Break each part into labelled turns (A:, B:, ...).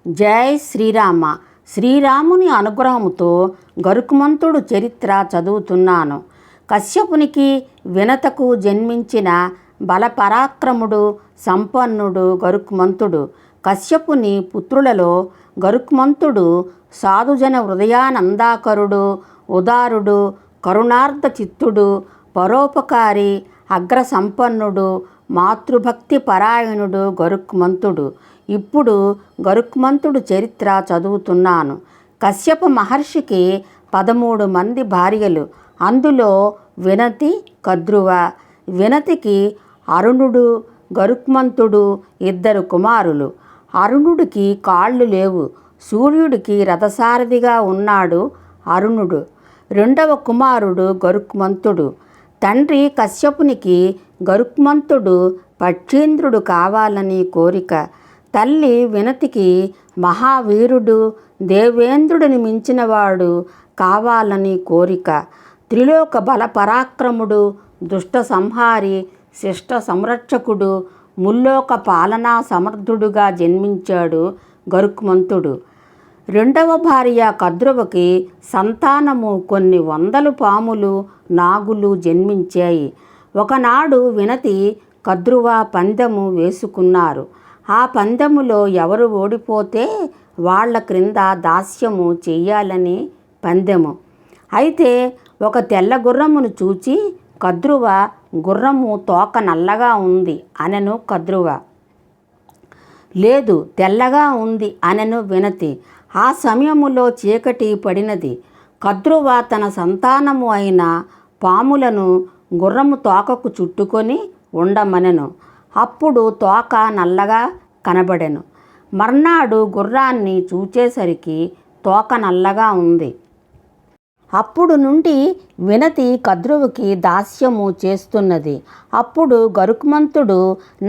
A: జై శ్రీరామ. శ్రీరాముని అనుగ్రహంతో గరుత్మంతుడు చరిత్ర చదువుతున్నాను. కశ్యపునికి వినతకు జన్మించిన బలపరాక్రముడు సంపన్నుడు గరుత్మంతుడు. కశ్యపుని పుత్రులలో గరుత్మంతుడు సాధుజన హృదయానందాకరుడు, ఉదారుడు, కరుణార్ధ చిత్తుడు, పరోపకారి, అగ్రసంపన్నుడు, మాతృభక్తి పరాయణుడు గరుత్మంతుడు. ఇప్పుడు గరుత్మంతుడు చరిత్ర చదువుతున్నాను. కశ్యప మహర్షికి 13 మంది భార్యలు. అందులో వినతి, కద్రువ. వినతికి అరుణుడు, గరుత్మంతుడు 2 కుమారులు. అరుణుడికి కాళ్ళు లేవు. సూర్యుడికి రథసారథిగా ఉన్నాడు అరుణుడు. 2వ కుమారుడు గరుత్మంతుడు. తండ్రి కశ్యపునికి గరుత్మంతుడు పక్షీంద్రుడు కావాలని కోరిక. తల్లి వినతికి మహావీరుడు, దేవేంద్రుడిని మించినవాడు కావాలని కోరిక. త్రిలోక బల పరాక్రముడు, దుష్ట సంహారి, శిష్ట సంరక్షకుడు, ముల్లోక పాలనా సమర్థుడుగా జన్మించాడు గరుత్మంతుడు. 2వ భార్య కద్రువకి సంతానము కొన్ని 100 పాములు, నాగులు జన్మించాయి. ఒకనాడు వినతి, కద్రువ పందెము వేసుకున్నారు. ఆ పందెములో ఎవరు ఓడిపోతే వాళ్ళ క్రింద దాస్యము చెయ్యాలని పందెము. అయితే ఒక తెల్ల గుర్రమును చూచి కద్రువ, గుర్రము తోక నల్లగా ఉంది అనెను కద్రువ. లేదు, తెల్లగా ఉంది అనెను వినతి. ఆ సమయములో చీకటి పడినది. కద్రువ తన సంతానము అయిన పాములను గుర్రము తోకకు చుట్టుకొని ఉండమనెను. అప్పుడు తోక నల్లగా కనబడెను. మర్నాడు గుర్రాన్ని చూచేసరికి తోక నల్లగా ఉంది. అప్పుడు నుండి వినతి కద్రువుకి దాస్యము చేస్తున్నది. అప్పుడు గరుత్మంతుడు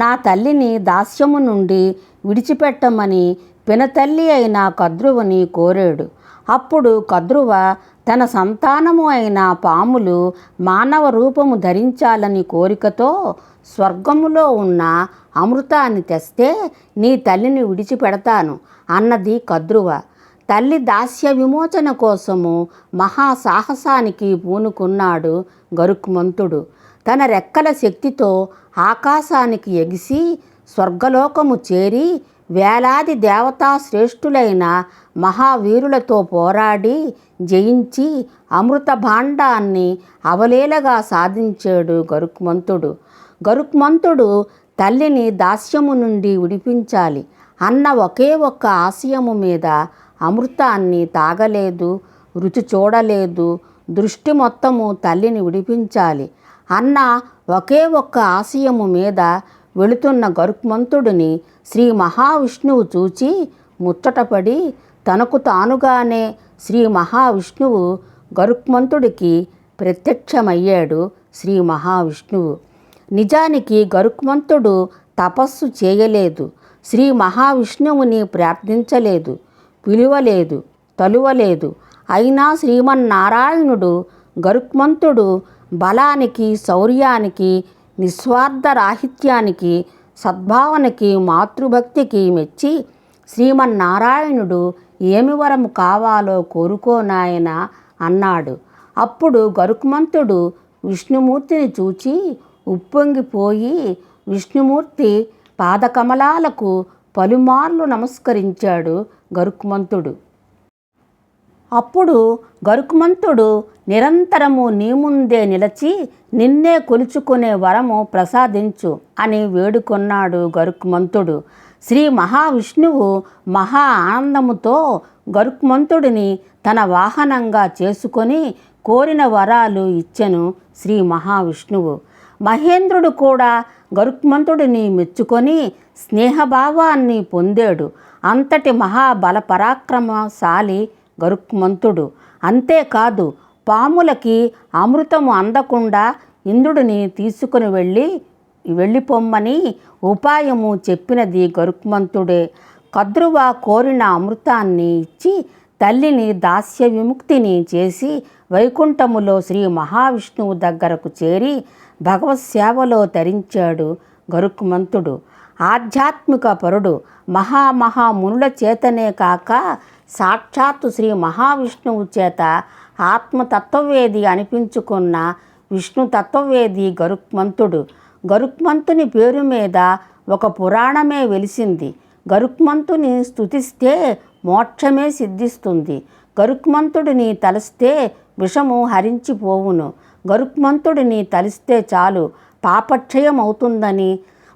A: నా తల్లిని దాస్యము నుండి విడిచిపెట్టమని పినతల్లి అయిన కద్రువుని కోరాడు. అప్పుడు కద్రువ తన సంతానము అయిన పాములు మానవ రూపము ధరించాలని కోరికతో స్వర్గములో ఉన్న అమృతాన్ని తెస్తే నీ తల్లిని విడిచిపెడతాను అన్నది కద్రువ. తల్లి దాస్య విమోచన కోసము మహాసాహసానికి పూనుకున్నాడు గరుత్మంతుడు. తన రెక్కల శక్తితో ఆకాశానికి ఎగిసి స్వర్గలోకము చేరి వేలాది దేవతా శ్రేష్ఠులైన మహావీరులతో పోరాడి జయించి అమృత భాండాన్ని అవలీలగా సాధించాడు గరుత్మంతుడు. గరుత్మంతుడు తల్లిని దాస్యము నుండి విడిపించాలి అన్న ఒకే ఒక్క ఆశయము మీద అమృతాన్ని తాగలేదు, రుచి చూడలేదు. దృష్టి మొత్తము తల్లిని విడిపించాలి అన్న ఒకే ఒక్క ఆశయము మీద వెళుతున్న గరుత్మంతుడిని శ్రీ మహావిష్ణువు చూచి ముచ్చటపడి తనకు తానుగానే శ్రీ మహావిష్ణువు గరుత్మంతుడికి ప్రత్యక్షమయ్యాడు. శ్రీ మహావిష్ణువు నిజానికి గరుత్మంతుడు తపస్సు చేయలేదు, శ్రీ మహావిష్ణువుని ప్రార్థించలేదు, పిలువలేదు, తలువలేదు. అయినా శ్రీమన్నారాయణుడు గరుత్మంతుడు బలానికి, శౌర్యానికి, నిస్వార్థ రాహిత్యానికి, సద్భావనకి, మాతృభక్తికి మెచ్చి శ్రీమన్నారాయణుడు ఏమి వరము కావాలో కోరుకోనాయన అన్నాడు. అప్పుడు గరుత్మంతుడు విష్ణుమూర్తిని చూచి ఉప్పొంగిపోయి విష్ణుమూర్తి పాదకమలాలకు పలుమార్లు నమస్కరించాడు గరుత్మంతుడు. అప్పుడు గరుత్మంతుడు నిరంతరము నీ ముందే నిలచి నిన్నే కొలుచుకునే వరము ప్రసాదించు అని వేడుకొన్నాడు గరుత్మంతుడు. శ్రీ మహావిష్ణువు మహా ఆనందముతో గరుత్మంతుడిని తన వాహనంగా చేసుకొని కోరిన వరాలు ఇచ్చెను శ్రీ మహావిష్ణువు. మహేంద్రుడు కూడా గరుత్మంతుడిని మెచ్చుకొని స్నేహభావాన్ని పొందాడు. అంతటి మహాబల పరాక్రమశాలి గరుత్మంతుడు. అంతేకాదు, పాములకి అమృతము అందకుండా ఇంద్రుడిని తీసుకుని వెళ్ళిపోమ్మని ఉపాయము చెప్పినది గరుత్మంతుడే. కద్రువ కోరిన అమృతాన్ని ఇచ్చి తల్లిని దాస్య విముక్తిని చేసి వైకుంఠములో శ్రీ మహావిష్ణువు దగ్గరకు చేరి భగవత్ సేవలో తరించాడు గరుత్మంతుడు. ఆధ్యాత్మిక పరుడు. మహామునుల చేతనే కాక సాక్షాత్తు శ్రీ మహావిష్ణువు చేత ఆత్మతత్వవేది అనిపించుకున్న విష్ణు తత్వవేది గరుత్మంతుడు. గరుత్మంతుని పేరు మీద ఒక పురాణమే వెలిసింది. గరుత్మంతుని స్తుతిస్తే మోక్షమే సిద్ధిస్తుంది. గరుత్మంతుడిని తలిస్తే విషము హరించిపోవును. గరుత్మంతుడిని తలిస్తే చాలు పాపక్షయమవుతుందని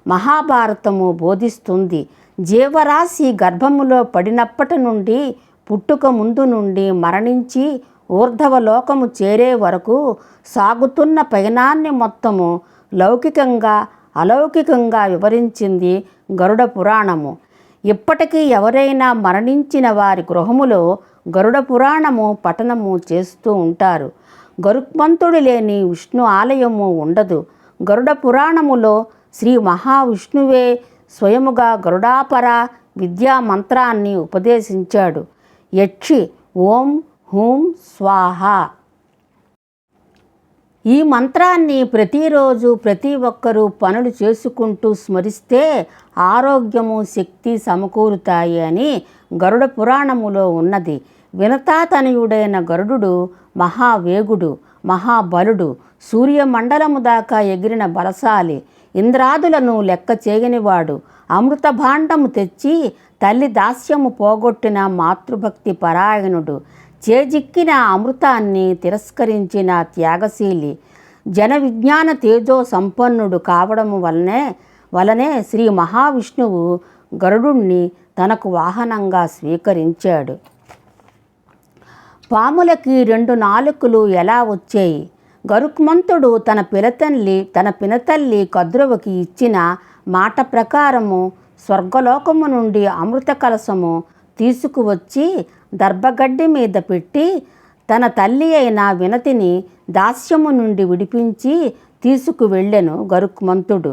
A: మహాభారతము బోధిస్తుంది. జీవరాశి గర్భములో పడినప్పటి నుండి, పుట్టుక ముందు నుండి మరణించి ఊర్ధ్వలోకము చేరే వరకు సాగుతున్న పయనాన్ని మొత్తము లౌకికంగా అలౌకికంగా వివరించింది గరుడ పురాణము. ఇప్పటికీ ఎవరైనా మరణించిన వారి గృహములో గరుడ పురాణము పఠనము చేస్తూ ఉంటారు. గరుత్మంతుడు లేని విష్ణు ఆలయము ఉండదు. గరుడ పురాణములో శ్రీ మహావిష్ణువే స్వయముగా గరుడాపర విద్యా మంత్రాన్ని ఉపదేశించాడు. యక్షి ఓం హూం స్వాహ. ఈ మంత్రాన్ని ప్రతిరోజు ప్రతి ఒక్కరూ పనులు చేసుకుంటూ స్మరిస్తే ఆరోగ్యము శక్తి సమకూరుతాయి అని గరుడ పురాణములో ఉన్నది. వినతాతనయుడైన గరుడు మహావేగుడు, మహాబలుడు, సూర్యమండలము దాకా ఎగిరిన బలశాలి, ఇంద్రాదులను లెక్క చేయనివాడు, అమృత భాండము తెచ్చి తల్లి దాస్యము పోగొట్టిన మాతృభక్తి పరాయణుడు, చేజిక్కిన అమృతాన్ని తిరస్కరించిన త్యాగశీలి, జన విజ్ఞాన తేజో సంపన్నుడు కావడము వలనే శ్రీ మహావిష్ణువు గరుడుణ్ణి తనకు వాహనంగా స్వీకరించాడు. పాములకి 2 నాలుకలు ఎలా వచ్చాయి? గరుత్మంతుడు తన పినతల్లి కద్రువకి ఇచ్చిన మాట ప్రకారము స్వర్గలోకము నుండి అమృత కలశము తీసుకువచ్చి దర్భగడ్డి మీద పెట్టి తన తల్లి అయిన వినతిని దాస్యము నుండి విడిపించి తీసుకువెళ్ళెను గరుత్మంతుడు.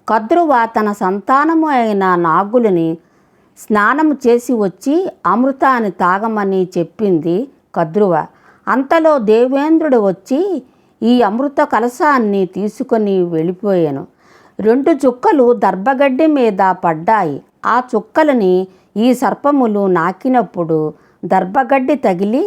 A: కద్రువ తన సంతానము అయిన నాగులని స్నానము చేసి వచ్చి అమృతాన్ని తాగమని చెప్పింది కద్రువ. అంతలో దేవేంద్రుడు వచ్చి ఈ అమృత కలశాన్ని తీసుకొని వెళ్ళిపోయాను. 2 చుక్కలు దర్భగడ్డి మీద పడ్డాయి. ఆ చుక్కలని ఈ సర్పములు నాకినప్పుడు దర్భగడ్డి తగిలి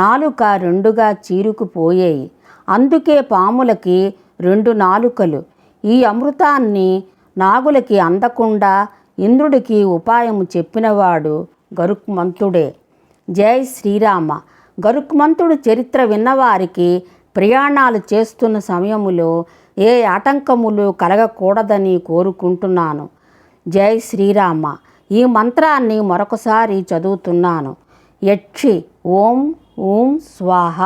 A: నాలుక 2గా చీరుకుపోయాయి. అందుకే పాములకి 2 నాలుకలు. ఈ అమృతాన్ని నాగులకి అందకుండా ఇంద్రుడికి ఉపాయము చెప్పినవాడు గరుత్మంతుడే. జై శ్రీరామ. గరుత్మంతుడు చరిత్ర విన్నవారికి ప్రయాణాలు చేస్తున్న సమయములో ఏ ఆటంకములు కలగకూడదని కోరుకుంటున్నాను. జై శ్రీరామ. ఈ మంత్రాన్ని మరొకసారి చదువుతున్నాను. యక్షి ఓం ఓం స్వాహ.